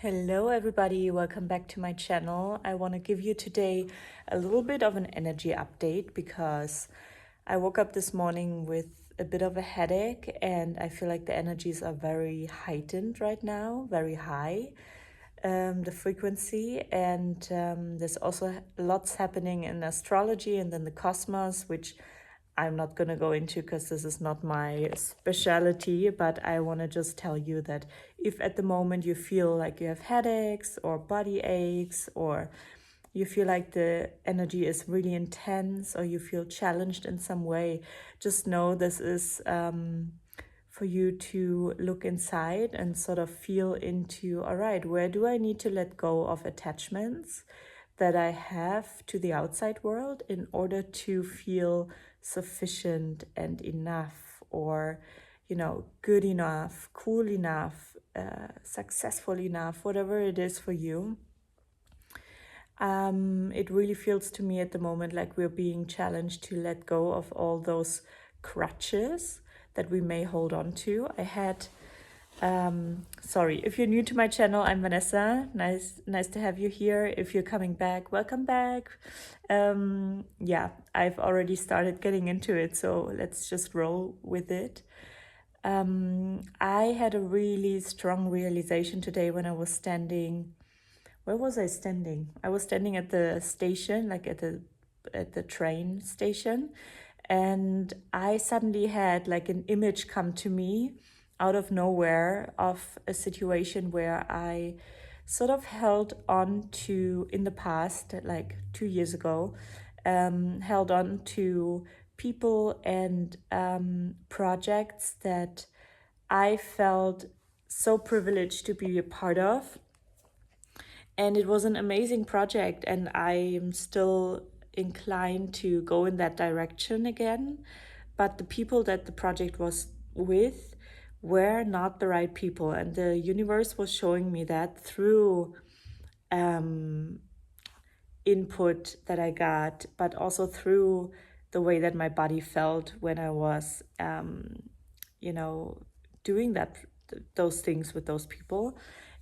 Hello everybody, welcome back to my channel. I want to give you today a little bit of an energy update because I woke up this morning with a bit of a headache and I feel like the energies are very heightened right now, very high, the frequency, and there's also lots happening in astrology and then the cosmos, which I'm not going to go into because this is not my specialty, but I want to just tell you that if at the moment you feel like you have headaches or body aches, or you feel like the energy is really intense, or you feel challenged in some way, just know this is for you to look inside and sort of feel into, all right, where do I need to let go of attachments that I have to the outside world in order to feel sufficient and enough, or, good enough, cool enough, successful enough, whatever it is for you. It really feels to me at the moment like we're being challenged to let go of all those crutches that we may hold on to. Sorry, if you're new to my channel, I'm Vanessa. Nice to have you here. If you're coming back, welcome back. Yeah, I've already started getting into it, so let's just roll with it. I had a really strong realization today when I was standing. Where was I standing? I was standing at the station, like at the train station, and I suddenly had like an image come to me out of nowhere of a situation where I sort of held on to, in the past, like 2 years ago, held on to people and projects that I felt so privileged to be a part of. And it was an amazing project, and I am still inclined to go in that direction again. But the people that the project was with were not the right people. And the universe was showing me that through input that I got, but also through the way that my body felt when I was, doing those things with those people.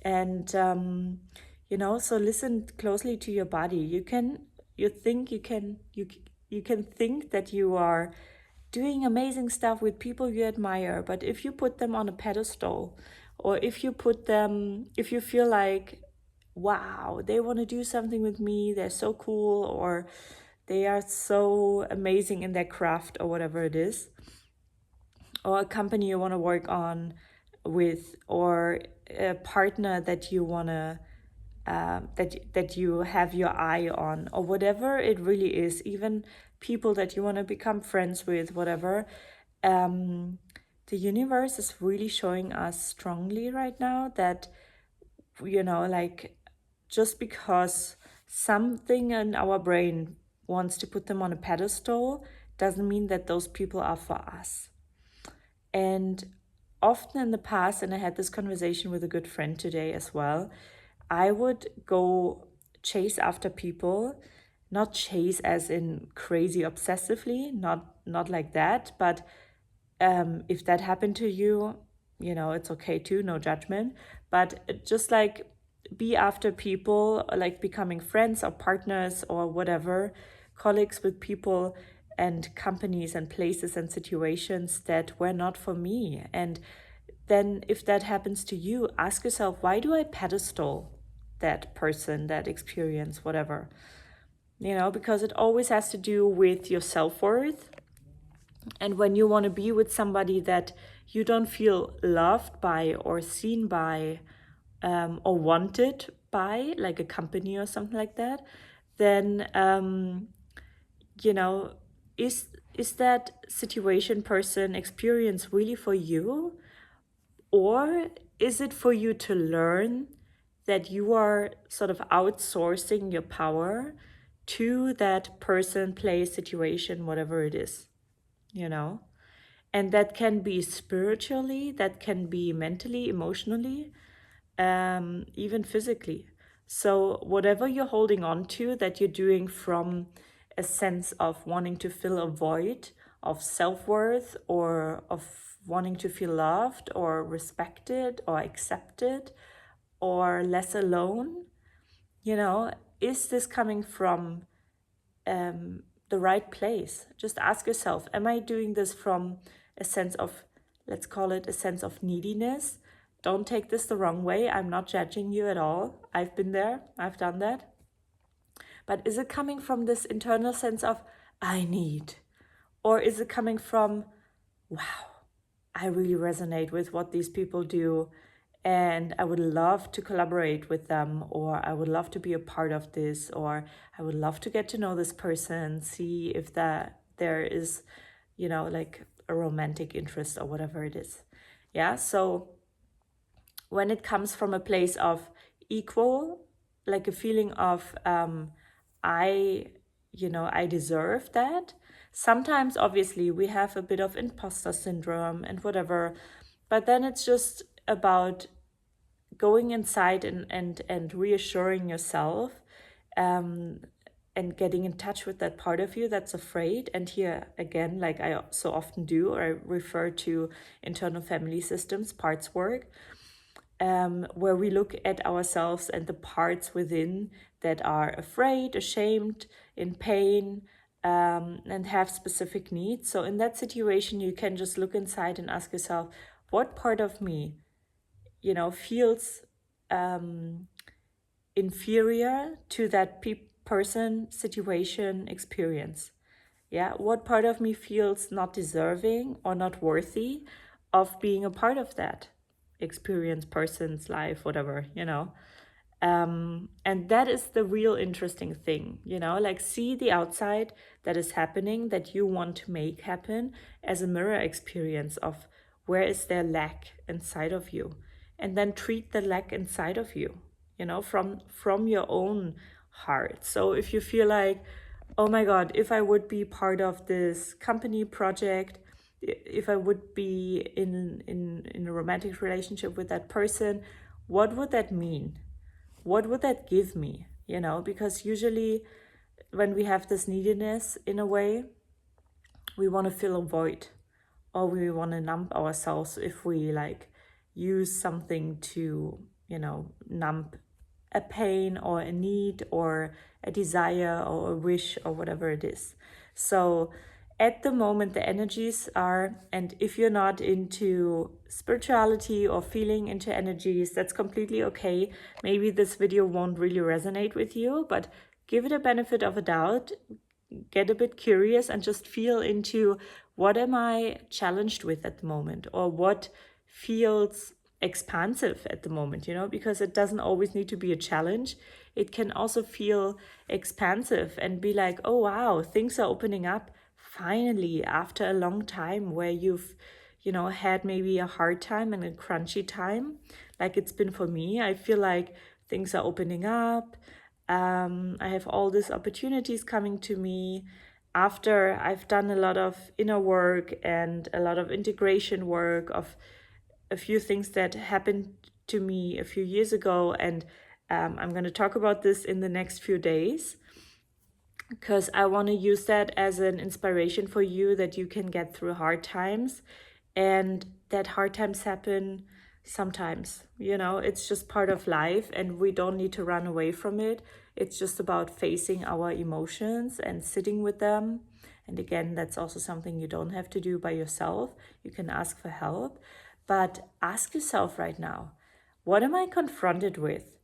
And so listen closely to your body. You can think that you are doing amazing stuff with people you admire, but if you put them on a pedestal, or if you feel like, wow, they want to do something with me, they're so cool, or they are so amazing in their craft, or whatever it is, or a company you want to work on with, or a partner that you want to that you have your eye on, or whatever it really is, even people that you want to become friends with, whatever. The universe is really showing us strongly right now that, like, just because something in our brain wants to put them on a pedestal doesn't mean that those people are for us. And often in the past, and I had this conversation with a good friend today as well, I would go chase after people, not chase as in crazy obsessively, not like that, but if that happened to you, it's okay too, no judgment. But just like be after people, like becoming friends or partners or whatever, colleagues with people and companies and places and situations that were not for me. And then if that happens to you, ask yourself, why do I pedestal that person, that experience, whatever? Because it always has to do with your self-worth. And when you want to be with somebody that you don't feel loved by or seen by, or wanted by, like a company or something like that, then is that situation, person, experience really for you? Or is it for you to learn that you are sort of outsourcing your power to that person, place, situation, whatever it is, And that can be spiritually, that can be mentally, emotionally, even physically. So whatever you're holding on to, that you're doing from a sense of wanting to fill a void of self-worth, or of wanting to feel loved or respected or accepted, or less alone? You know, is this coming from the right place? Just ask yourself, am I doing this from a sense of, let's call it a sense of neediness? Don't take this the wrong way. I'm not judging you at all. I've been there. I've done that. But is it coming from this internal sense of, I need? Or is it coming from, wow, I really resonate with what these people do, and I would love to collaborate with them, or I would love to be a part of this, or I would love to get to know this person, see if there is, you know, like a romantic interest or whatever it is. Yeah, so when it comes from a place of equal, like a feeling of I I deserve that. Sometimes obviously we have a bit of imposter syndrome and whatever, but then it's just about going inside and reassuring yourself, um, and getting in touch with that part of you that's afraid. And here again, like I so often do, I refer to internal family systems, parts work, where we look at ourselves and the parts within that are afraid, ashamed, in pain, and have specific needs. So in that situation, you can just look inside and ask yourself, what part of me, feels inferior to that person, situation, experience? Yeah, what part of me feels not deserving or not worthy of being a part of that experience, person's life, whatever, and that is the real interesting thing, like see the outside that is happening, that you want to make happen, as a mirror experience of where is there lack inside of you, and then treat the lack inside of you, from your own heart. So if you feel like, oh my God, if I would be part of this company project, if I would be in a romantic relationship with that person, what would that mean? What would that give me? Because usually when we have this neediness in a way, we want to fill a void, or we want to numb ourselves if we like use something to, numb a pain or a need or a desire or a wish or whatever it is. So at the moment the energies are, and if you're not into spirituality or feeling into energies, that's completely okay. Maybe this video won't really resonate with you, but give it a benefit of a doubt, get a bit curious and just feel into, what am I challenged with at the moment, or what feels expansive at the moment, because it doesn't always need to be a challenge. It can also feel expansive and be like, oh wow, things are opening up finally after a long time where you've had maybe a hard time and a crunchy time, like it's been for me. I feel like things are opening up. I have all these opportunities coming to me after I've done a lot of inner work and a lot of integration work of a few things that happened to me a few years ago. And I'm going to talk about this in the next few days, because I want to use that as an inspiration for you, that you can get through hard times, and that hard times happen sometimes. It's just part of life and we don't need to run away from it. It's just about facing our emotions and sitting with them. And again, that's also something you don't have to do by yourself. You can ask for help, but ask yourself right now, what am I confronted with?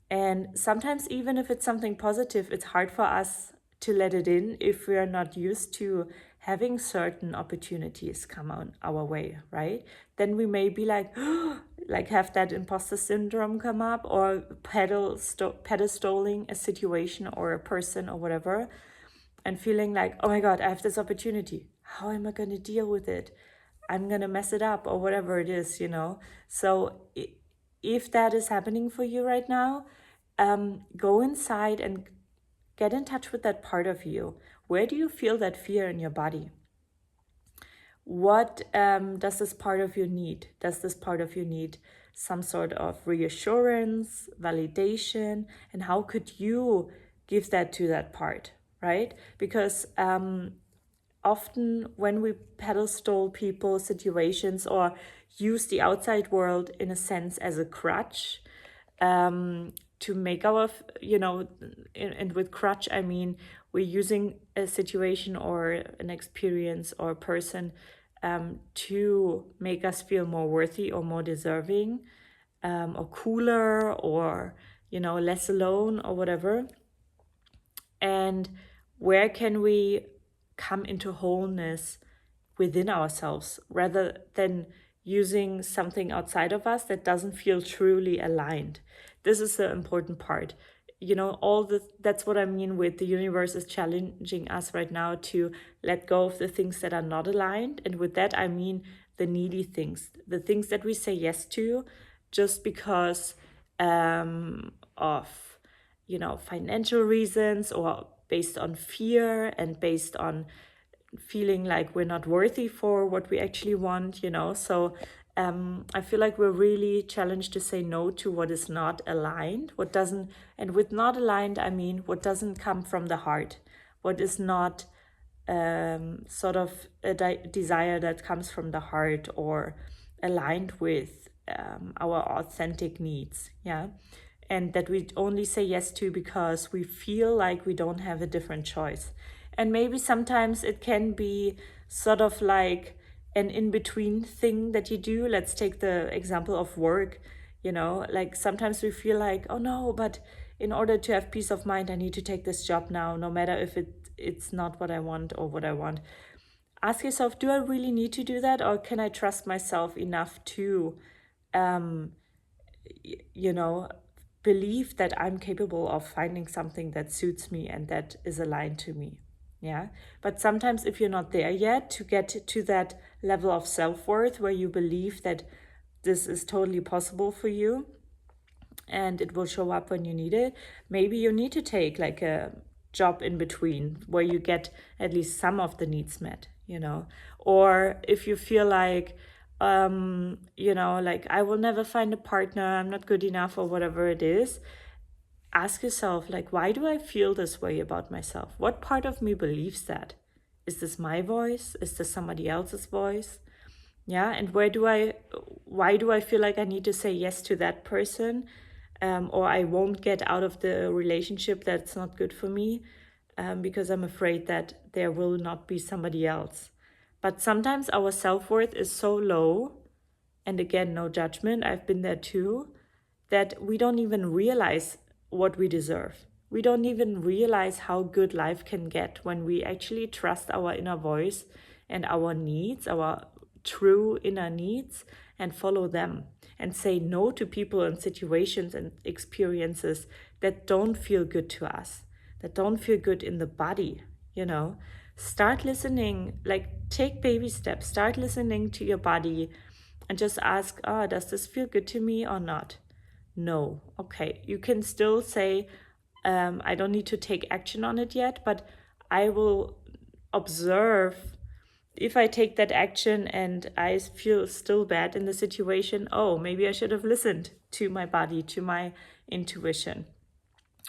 And sometimes, even if it's something positive, it's hard for us to let it in if we are not used to having certain opportunities come on our way, right? Then we may be like, like have that imposter syndrome come up, or pedestaling a situation or a person or whatever, and feeling like, oh my God, I have this opportunity. How am I going to deal with it? I'm going to mess it up, or whatever it is, So if that is happening for you right now, go inside and get in touch with that part of you. Where do you feel that fear in your body? What does this part of you need? Does this part of you need some sort of reassurance, validation? And how could you give that to that part, right? Because often when we pedestal people, situations, or use the outside world in a sense as a crutch, to make our, and with crutch, I mean, we're using a situation or an experience or a person to make us feel more worthy or more deserving, or cooler, or, less alone or whatever. And where can we come into wholeness within ourselves rather than using something outside of us that doesn't feel truly aligned? This is the important part. That's what I mean with the universe is challenging us right now to let go of the things that are not aligned. And with that, I mean the needy things, the things that we say yes to just because of financial reasons, or based on fear and based on feeling like we're not worthy for what we actually want. So I feel like we're really challenged to say no to what is not aligned, what doesn't, and with not aligned, I mean what doesn't come from the heart, what is not sort of a desire that comes from the heart or aligned with our authentic needs. Yeah. And that we only say yes to because we feel like we don't have a different choice. And maybe sometimes it can be sort of like an in-between thing that you do. Let's take the example of work. Like sometimes we feel like, oh no, but in order to have peace of mind, I need to take this job now, no matter if it's not what I want or what I want. Ask yourself, do I really need to do that? Or can I trust myself enough to believe that I'm capable of finding something that suits me and that is aligned to me. Yeah. But sometimes if you're not there yet, to get to that level of self-worth where you believe that this is totally possible for you and it will show up when you need it, maybe you need to take like a job in between where you get at least some of the needs met, or if you feel like like I will never find a partner, I'm not good enough, or whatever it is, ask yourself, like, why do I feel this way about myself? What part of me believes that? Is this my voice? Is this somebody else's voice? Yeah. And why do I feel like I need to say yes to that person, or I won't get out of the relationship that's not good for me, because I'm afraid that there will not be somebody else. But sometimes our self-worth is so low, and again, no judgment, I've been there too, that we don't even realize what we deserve. We don't even realize how good life can get when we actually trust our inner voice and our needs, our true inner needs, and follow them, and say no to people and situations and experiences that don't feel good to us, that don't feel good in the body. Start listening, like take baby steps, start listening to your body and just ask, does this feel good to me or not? No. Okay. You can still say, I don't need to take action on it yet, but I will observe if I take that action and I feel still bad in the situation. Oh, maybe I should have listened to my body, to my intuition.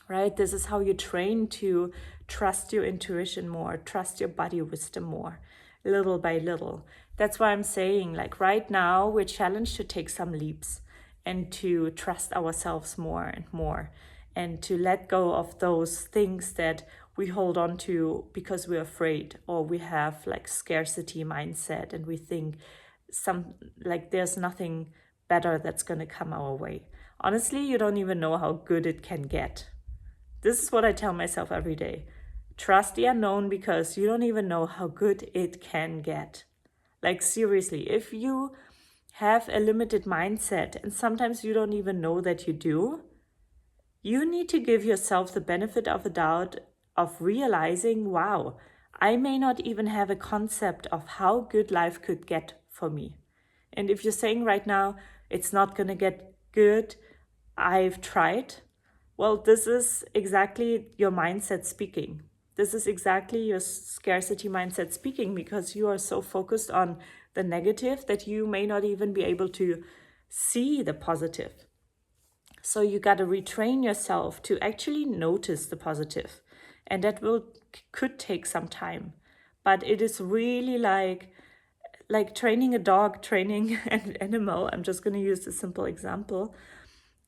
Right? This is how you train to trust your intuition more, trust your body wisdom more, little by little. That's why I'm saying, like, right now, we're challenged to take some leaps and to trust ourselves more and more, and to let go of those things that we hold on to because we're afraid, or we have like scarcity mindset and we think there's nothing better that's going to come our way. Honestly, you don't even know how good it can get. This is what I tell myself every day. Trust the unknown, because you don't even know how good it can get. Like seriously, if you have a limited mindset and sometimes you don't even know that you do, you need to give yourself the benefit of a doubt of realizing, wow, I may not even have a concept of how good life could get for me. And if you're saying right now, it's not going to get good, I've tried, well, this is exactly your mindset speaking. This is exactly your scarcity mindset speaking, because you are so focused on the negative that you may not even be able to see the positive. So you got to retrain yourself to actually notice the positive. And that could take some time. But it is really like training a dog, training an animal. I'm just going to use a simple example.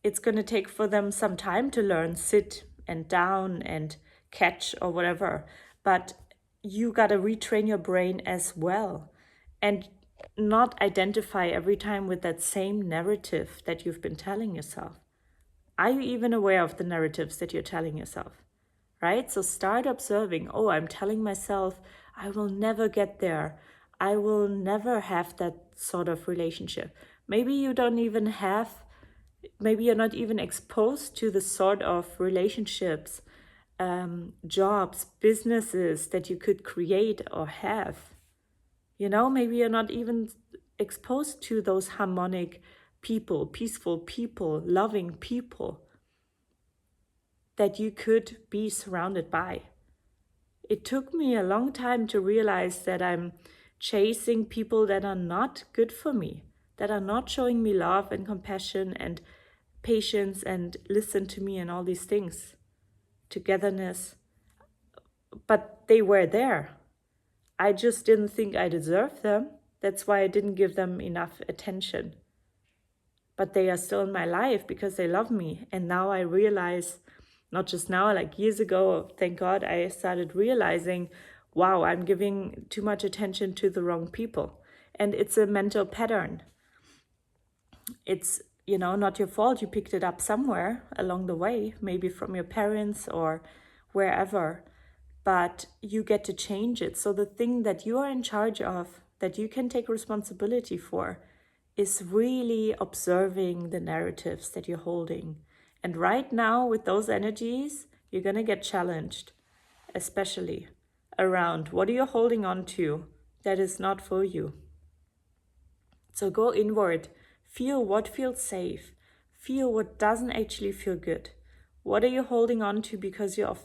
it's going to take for them some time to learn sit and down and catch or whatever. But you got to retrain your brain as well, and not identify every time with that same narrative that you've been telling yourself. Are you even aware of the narratives that you're telling yourself? Right? So start observing, oh, I'm telling myself, I will never get there. I will never have that sort of relationship. Maybe you don't even have, maybe you're not even exposed to the sort of relationships, jobs, businesses that you could create or have. You know, maybe you're not even exposed to those harmonic people, peaceful people, loving people that you could be surrounded by. It took me a long time to realize that I'm chasing people that are not good for me, that are not showing me love and compassion and patience and listen to me and all these things, togetherness. But they were there. I just didn't think I deserved them. That's why I didn't give them enough attention. But they are still in my life because they love me. And now I realize, not just now, like years ago, thank God, I started realizing, wow, I'm giving too much attention to the wrong people. And it's a mental pattern. It's, not your fault. You picked it up somewhere along the way, maybe from your parents or wherever, but you get to change it. So the thing that you are in charge of, that you can take responsibility for, is really observing the narratives that you're holding. And right now, with those energies, you're going to get challenged, especially around what are you holding on to that is not for you. So go inward, feel what feels safe, feel what doesn't actually feel good. What are you holding on to because you're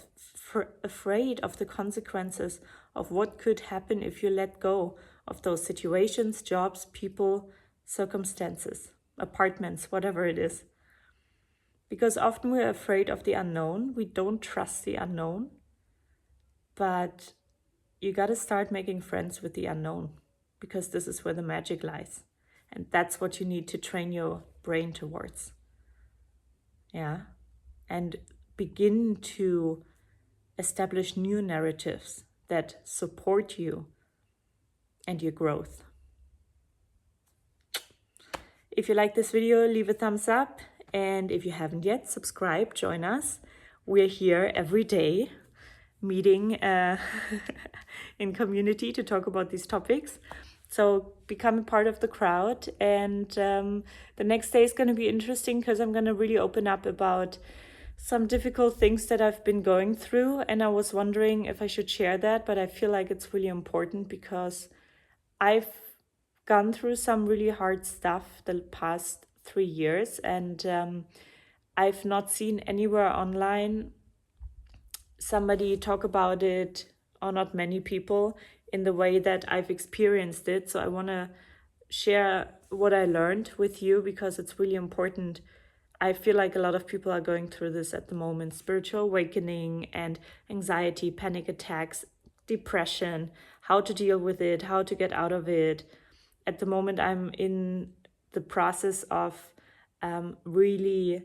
afraid of the consequences of what could happen if you let go of those situations, jobs, people, circumstances, apartments, whatever it is? Because often we're afraid of the unknown. We don't trust the unknown. But you got to start making friends with the unknown, because this is where the magic lies. And that's what you need to train your brain towards. Yeah. And begin to establish new narratives that support you and your growth. If you like this video, leave a thumbs up. And if you haven't yet, subscribe, join us. We're here every day meeting in community to talk about these topics. So become a part of the crowd. And the next day is going to be interesting because I'm going to really open up about some difficult things that I've been going through. And I was wondering if I should share that, but I feel like it's really important because I've gone through some really hard stuff the past 3 years, and I've not seen anywhere online somebody talk about it, or not many people, in the way that I've experienced it. So I want to share what I learned with you because it's really important. I feel like a lot of people are going through this at the moment: spiritual awakening and anxiety, panic attacks, depression, how to deal with it, how to get out of it. At the moment, I'm in the process of really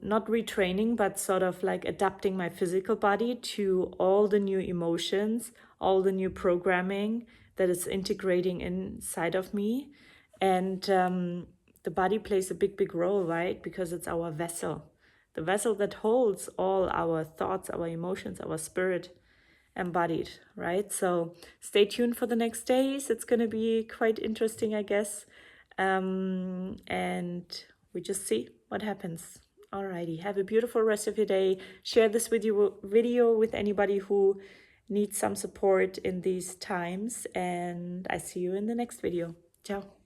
not retraining, but sort of like adapting my physical body to all the new emotions, all the new programming that is integrating inside of me. And the body plays a big role, right? Because it's our vessel, the vessel that holds all our thoughts, our emotions, our spirit embodied, right? So stay tuned for the next days. It's going to be quite interesting, I guess. And we just see what happens. Alrighty, have a beautiful rest of your day. Share this video with anybody who needs some support in these times, and I see you in the next video. Ciao.